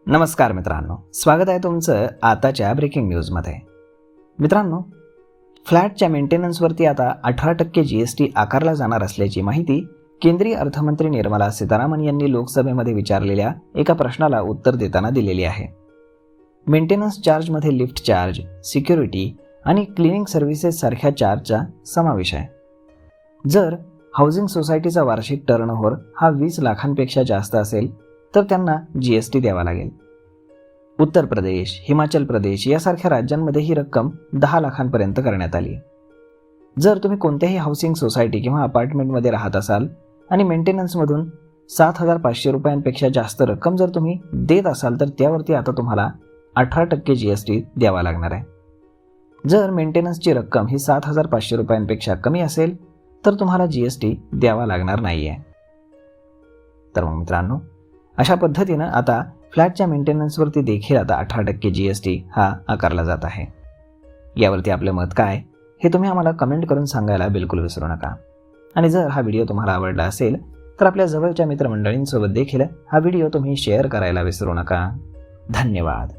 नमस्कार मित्रांनो, स्वागत आहे तुमचं आताच्या ब्रेकिंग न्यूजमध्ये. मित्रांनो, फ्लॅटच्या मेंटेनन्सवरती आता 18% GST आकारला जाणार असल्याची माहिती केंद्रीय अर्थमंत्री निर्मला सीतारामन यांनी लोकसभेमध्ये विचारलेल्या एका प्रश्नाला उत्तर देताना दिलेली आहे. मेंटेनन्स चार्जमध्ये लिफ्ट चार्ज, सिक्युरिटी आणि क्लिनिंग सर्व्हिसेस सारख्या चार्जचा समावेश आहे. जर हाऊसिंग सोसायटीचा वार्षिक टर्नओव्हर हा 20 लाखांपेक्षा जास्त असेल तर त्यांना GST द्यावा लागेल. उत्तर प्रदेश, हिमाचल प्रदेश यासारख्या राज्यांमध्ये ही रक्कम 10 लाखांपर्यंत करण्यात आली. जर तुम्ही कोणत्याही हाऊसिंग सोसायटी किंवा अपार्टमेंटमध्ये राहत असाल आणि मेंटेनन्समधून 7,500 रुपयांपेक्षा जास्त रक्कम जर तुम्ही देत असाल तर त्यावरती आता तुम्हाला 18% GST द्यावा लागणार आहे. जर मेंटेनन्सची रक्कम ही 7,500 रुपयांपेक्षा कमी असेल तर तुम्हाला GST द्यावा लागणार नाही आहे. तर मग मित्रांनो, अशा पद्धतीनं आता फ्लॅटच्या मेंटेनन्सवरती देखील आता 18% GST हा आकारला जात आहे. यावरती आपलं मत काय हे तुम्ही आम्हाला कमेंट करून सांगायला बिलकुल विसरू नका. आणि जर हा व्हिडिओ तुम्हाला आवडला असेल तर आपल्या जवळच्या मित्रमंडळींसोबत देखील हा व्हिडिओ तुम्ही शेअर करायला विसरू नका. धन्यवाद.